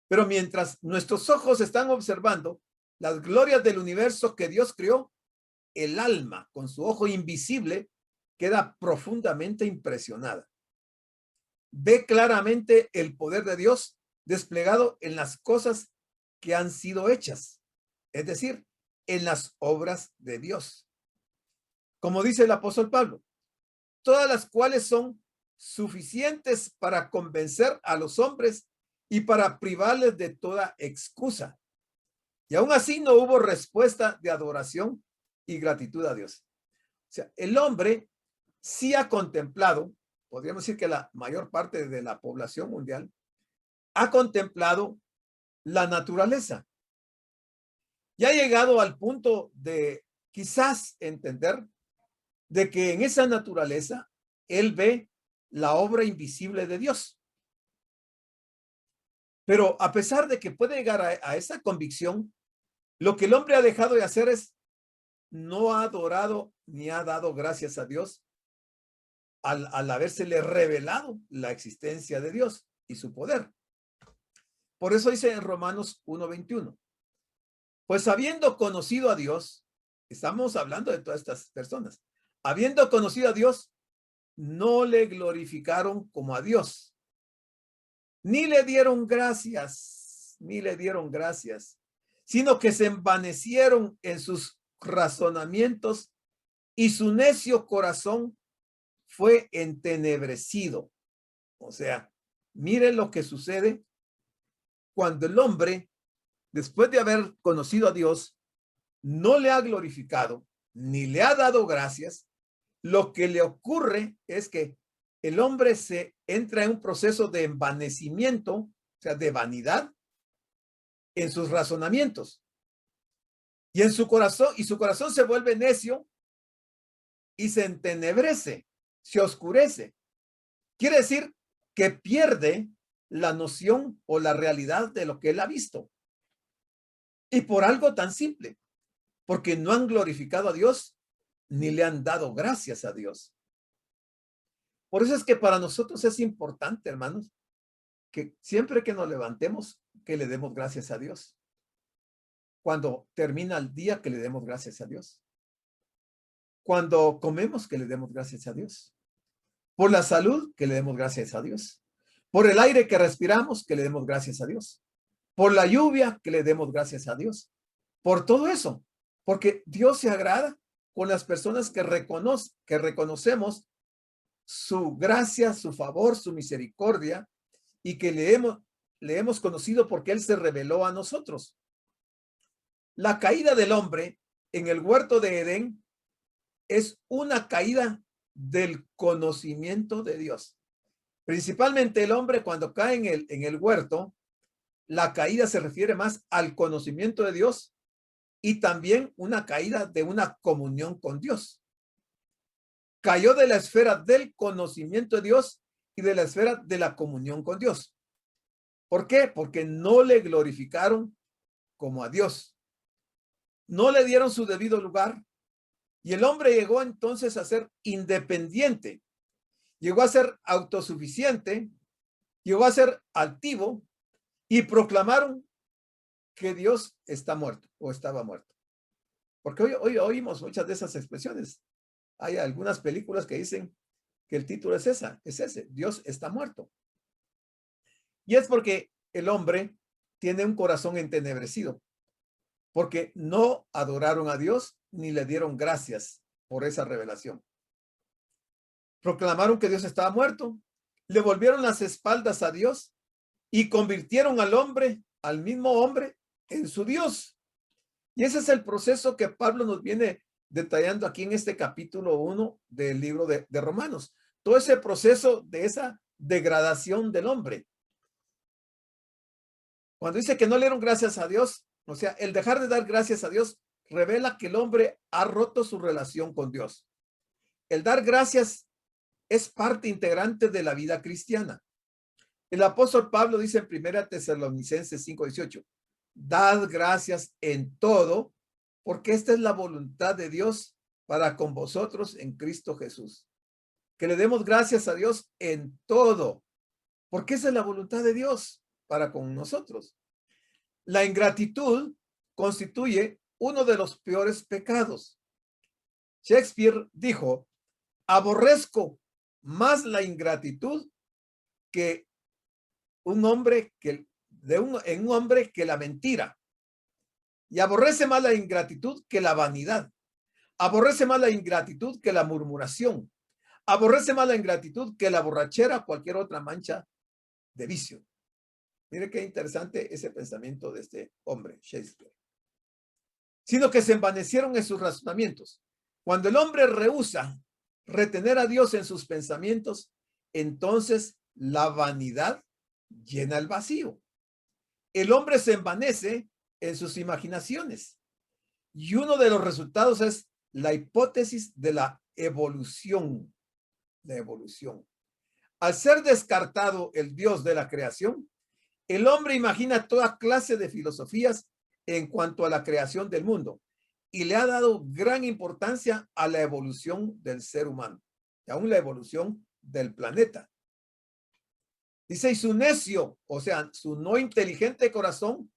[SPEAKER 2] Pero mientras nuestros ojos están observando las glorias del universo que Dios creó, el alma con su ojo invisible queda profundamente impresionada. Ve claramente el poder de Dios desplegado en las cosas que han sido hechas, es decir, en las obras de Dios. Como dice el apóstol Pablo, todas las cuales son suficientes para convencer a los hombres y para privarles de toda excusa. Y aún así no hubo respuesta de adoración y gratitud a Dios. O sea, el hombre sí ha contemplado, podríamos decir que la mayor parte de la población mundial ha contemplado la naturaleza. Y ha llegado al punto de quizás entender de que en esa naturaleza él ve la obra invisible de Dios. Pero a pesar de que puede llegar a esa convicción, lo que el hombre ha dejado de hacer es no ha adorado ni ha dado gracias a Dios al habérsele revelado la existencia de Dios y su poder. Por eso dice en Romanos 1:21, pues habiendo conocido a Dios, estamos hablando de todas estas personas, habiendo conocido a Dios, no le glorificaron como a Dios, ni le dieron gracias, sino que se envanecieron en sus razonamientos y su necio corazón fue entenebrecido. O sea, miren lo que sucede cuando el hombre, después de haber conocido a Dios, no le ha glorificado ni le ha dado gracias. Lo que le ocurre es que el hombre se entra en un proceso de envanecimiento, o sea, de vanidad en sus razonamientos y en su corazón se vuelve necio y se entenebrece, se oscurece. Quiere decir que pierde la noción o la realidad de lo que él ha visto. Y por algo tan simple, porque no han glorificado a Dios ni le han dado gracias a Dios. Por eso es que para nosotros es importante, hermanos, que siempre que nos levantemos, que le demos gracias a Dios. Cuando termina el día, que le demos gracias a Dios. Cuando comemos, que le demos gracias a Dios. Por la salud, que le demos gracias a Dios. Por el aire que respiramos, que le demos gracias a Dios. Por la lluvia, que le demos gracias a Dios. Por todo eso, porque Dios se agrada con las personas que reconocemos su gracia, su favor, su misericordia, y que le hemos conocido porque Él se reveló a nosotros. La caída del hombre en el huerto de Edén es una caída del conocimiento de Dios. Principalmente el hombre cuando cae en el huerto, la caída se refiere más al conocimiento de Dios y también una caída de una comunión con Dios. Cayó de la esfera del conocimiento de Dios y de la esfera de la comunión con Dios. ¿Por qué? Porque no le glorificaron como a Dios. No le dieron su debido lugar. Y el hombre llegó entonces a ser independiente. Llegó a ser autosuficiente. Llegó a ser altivo. Y proclamaron que Dios está muerto o estaba muerto. Porque hoy oímos muchas de esas expresiones. Hay algunas películas que dicen que el título es ese, Dios está muerto. Y es porque el hombre tiene un corazón entenebrecido, porque no adoraron a Dios ni le dieron gracias por esa revelación. Proclamaron que Dios estaba muerto, le volvieron las espaldas a Dios y convirtieron al hombre, al mismo hombre, en su Dios. Y ese es el proceso que Pablo nos viene detallando aquí en este capítulo 1 del libro de Romanos. Todo ese proceso de esa degradación del hombre. Cuando dice que no le dieron gracias a Dios, o sea, el dejar de dar gracias a Dios revela que el hombre ha roto su relación con Dios. El dar gracias es parte integrante de la vida cristiana. El apóstol Pablo dice en 1 Tesalonicenses 5:18, dad gracias en todo, porque esta es la voluntad de Dios para con vosotros en Cristo Jesús. Que le demos gracias a Dios en todo, porque esa es la voluntad de Dios para con nosotros. La ingratitud constituye uno de los peores pecados. Shakespeare dijo: aborrezco más la ingratitud que un hombre en un hombre que la mentira, y aborrece más la ingratitud que la vanidad, aborrece más la ingratitud que la murmuración, aborrece más la ingratitud que la borrachera, cualquier otra mancha de vicio. Mire qué interesante ese pensamiento de este hombre, Shakespeare. Sino que se envanecieron en sus razonamientos. Cuando el hombre rehúsa retener a Dios en sus pensamientos, entonces la vanidad llena el vacío. El hombre se envanece en sus imaginaciones. Y uno de los resultados es la hipótesis de la evolución. La evolución. Al ser descartado el Dios de la creación, el hombre imagina toda clase de filosofías en cuanto a la creación del mundo y le ha dado gran importancia a la evolución del ser humano y aún la evolución del planeta. Dice, y su necio, o sea, su no inteligente corazón,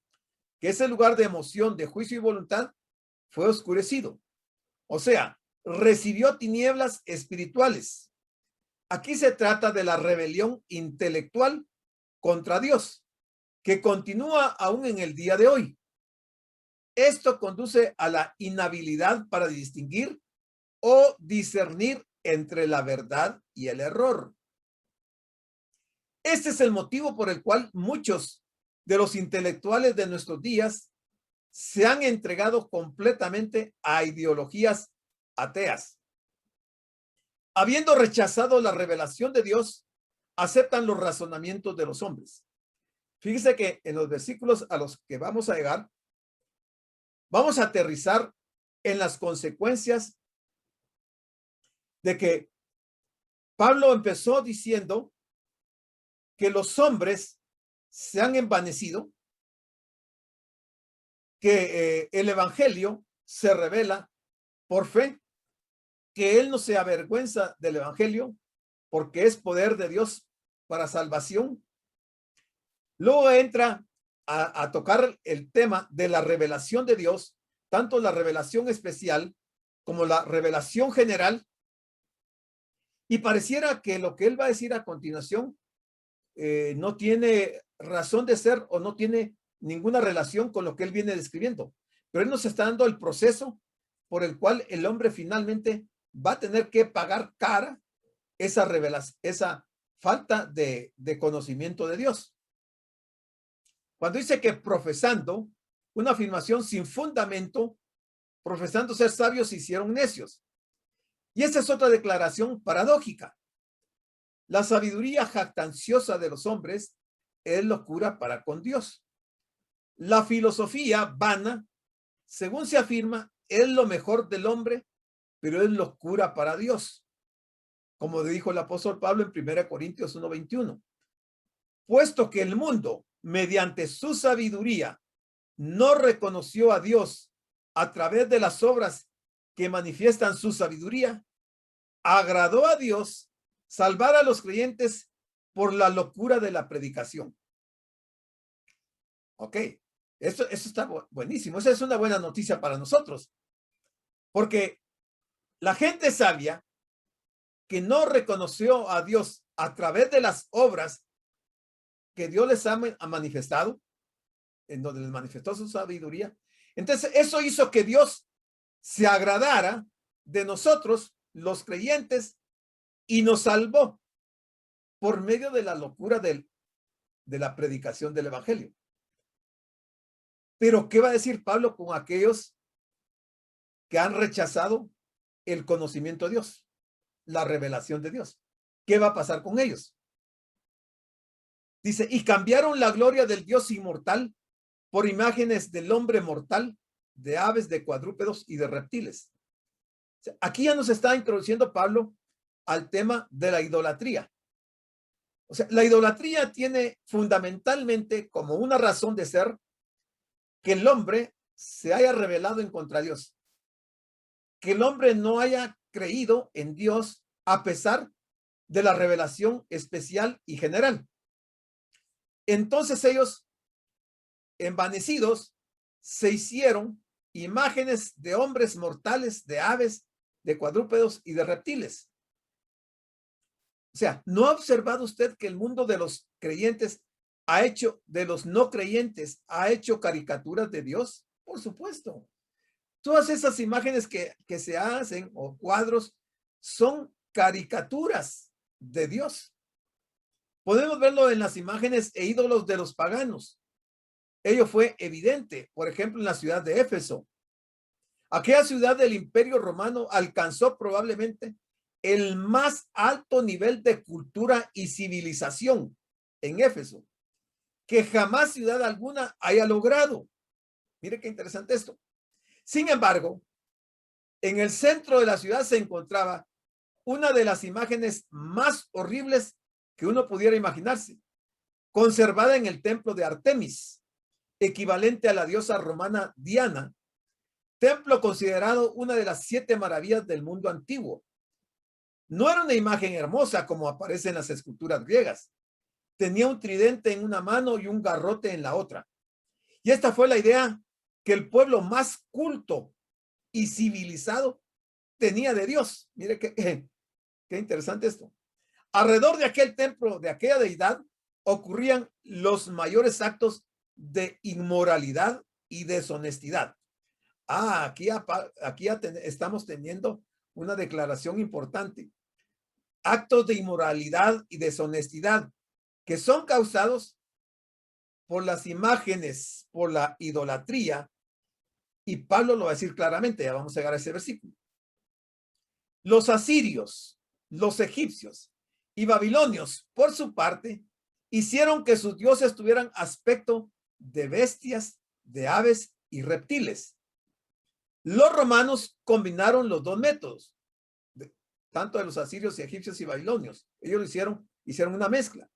[SPEAKER 2] que es el lugar de emoción, de juicio y voluntad, fue oscurecido. O sea, recibió tinieblas espirituales. Aquí se trata de la rebelión intelectual contra Dios, que continúa aún en el día de hoy. Esto conduce a la inhabilidad para distinguir o discernir entre la verdad y el error. Este es el motivo por el cual muchos de los intelectuales de nuestros días se han entregado completamente a ideologías ateas. Habiendo rechazado la revelación de Dios, aceptan los razonamientos de los hombres. Fíjese que en los versículos a los que vamos a llegar, vamos a aterrizar en las consecuencias de que Pablo empezó diciendo que los hombres se han envanecido, que el evangelio se revela por fe, que él no se avergüenza del evangelio porque es poder de Dios para salvación. Luego entra a tocar el tema de la revelación de Dios, tanto la revelación especial como la revelación general, y pareciera que lo que él va a decir a continuación no tiene razón de ser o no tiene ninguna relación con lo que él viene describiendo, pero él nos está dando el proceso por el cual el hombre finalmente va a tener que pagar cara esa revelación, esa falta de conocimiento de Dios. Cuando dice que profesando, una afirmación sin fundamento, profesando ser sabios, se hicieron necios. Y esta es otra declaración paradójica. La sabiduría jactanciosa de los hombres es locura para con Dios. La filosofía vana, según se afirma, es lo mejor del hombre, pero es locura para Dios. Como dijo el apóstol Pablo en 1 Corintios 1:21. Puesto que el mundo, mediante su sabiduría, no reconoció a Dios a través de las obras que manifiestan su sabiduría, agradó a Dios salvar a los creyentes por la locura de la predicación. Ok, eso está buenísimo. Esa es una buena noticia para nosotros, porque la gente sabia que no reconoció a Dios a través de las obras que Dios les ha manifestado, en donde les manifestó su sabiduría, entonces eso hizo que Dios se agradara de nosotros, los creyentes, y nos salvó por medio de la locura de la predicación del evangelio. Pero ¿qué va a decir Pablo con aquellos que han rechazado el conocimiento de Dios, la revelación de Dios? ¿Qué va a pasar con ellos? Dice, y cambiaron la gloria del Dios inmortal por imágenes del hombre mortal, de aves, de cuadrúpedos y de reptiles. Aquí ya nos está introduciendo Pablo al tema de la idolatría. O sea, la idolatría tiene fundamentalmente como una razón de ser que el hombre se haya rebelado en contra de Dios, que el hombre no haya creído en Dios a pesar de la revelación especial y general. Entonces ellos, envanecidos, se hicieron imágenes de hombres mortales, de aves, de cuadrúpedos y de reptiles. O sea, ¿no ha observado usted que el mundo de los creyentes de los no creyentes, ha hecho caricaturas de Dios? Por supuesto. Todas esas imágenes que se hacen o cuadros son caricaturas de Dios. Podemos verlo en las imágenes e ídolos de los paganos. Ello fue evidente, por ejemplo, en la ciudad de Éfeso. Aquella ciudad del Imperio Romano alcanzó probablemente el más alto nivel de cultura y civilización en Éfeso que jamás ciudad alguna haya logrado. Mire qué interesante esto. Sin embargo, en el centro de la ciudad se encontraba una de las imágenes más horribles que uno pudiera imaginarse, conservada en el templo de Artemis, equivalente a la diosa romana Diana, templo considerado una de las 7 maravillas del mundo antiguo. No era una imagen hermosa como aparece en las esculturas griegas. Tenía un tridente en una mano y un garrote en la otra. Y esta fue la idea que el pueblo más culto y civilizado tenía de Dios. Mire qué interesante esto. Alrededor de aquel templo, de aquella deidad, ocurrían los mayores actos de inmoralidad y deshonestidad. Aquí estamos teniendo una declaración importante. Actos de inmoralidad y deshonestidad que son causados por las imágenes, por la idolatría, y Pablo lo va a decir claramente. Ya vamos a llegar a ese versículo. Los asirios, los egipcios y babilonios, por su parte, hicieron que sus dioses tuvieran aspecto de bestias, de aves y reptiles. Los romanos combinaron los dos métodos, tanto de los asirios y egipcios y babilonios. Ellos lo hicieron una mezcla.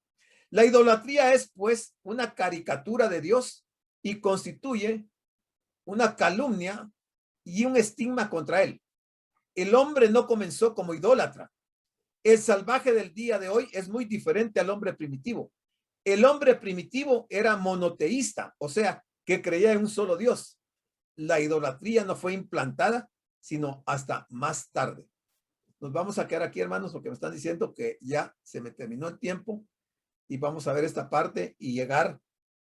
[SPEAKER 2] La idolatría es, pues, una caricatura de Dios y constituye una calumnia y un estigma contra él. El hombre no comenzó como idólatra. El salvaje del día de hoy es muy diferente al hombre primitivo. El hombre primitivo era monoteísta, o sea, que creía en un solo Dios. La idolatría no fue implantada, sino hasta más tarde. Nos vamos a quedar aquí, hermanos, porque me están diciendo que ya se me terminó el tiempo. Y vamos a ver esta parte y llegar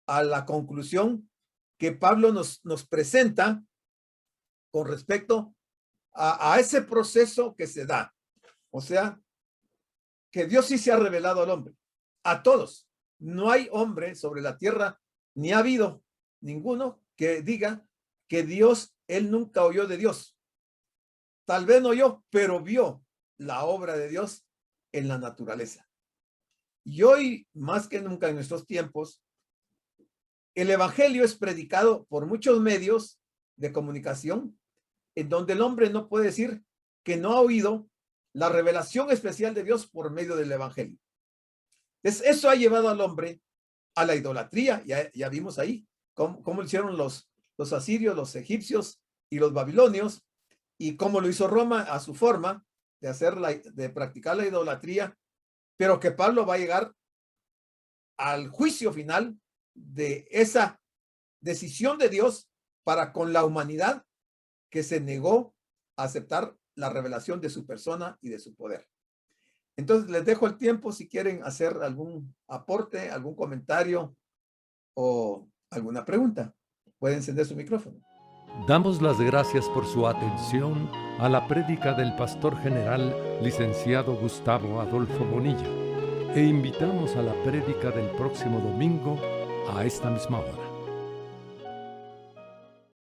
[SPEAKER 2] a la conclusión que Pablo nos presenta con respecto a ese proceso que se da. O sea, que Dios sí se ha revelado al hombre, a todos. No hay hombre sobre la tierra, ni ha habido ninguno que diga que Dios, él nunca oyó de Dios. Tal vez no oyó, pero vio la obra de Dios en la naturaleza. Y hoy, más que nunca en nuestros tiempos, el evangelio es predicado por muchos medios de comunicación, en donde el hombre no puede decir que no ha oído la revelación especial de Dios por medio del evangelio. Entonces, eso ha llevado al hombre a la idolatría. Ya vimos ahí cómo lo hicieron los asirios, los egipcios y los babilonios, y cómo lo hizo Roma a su forma de practicar la idolatría, pero que Pablo va a llegar al juicio final de esa decisión de Dios para con la humanidad que se negó a aceptar la revelación de su persona y de su poder. Entonces les dejo el tiempo si quieren hacer algún aporte, algún comentario o alguna pregunta. Pueden encender su micrófono.
[SPEAKER 1] Damos las gracias por su atención a la prédica del pastor general licenciado Gustavo Adolfo Bonilla e invitamos a la prédica del próximo domingo a esta misma hora.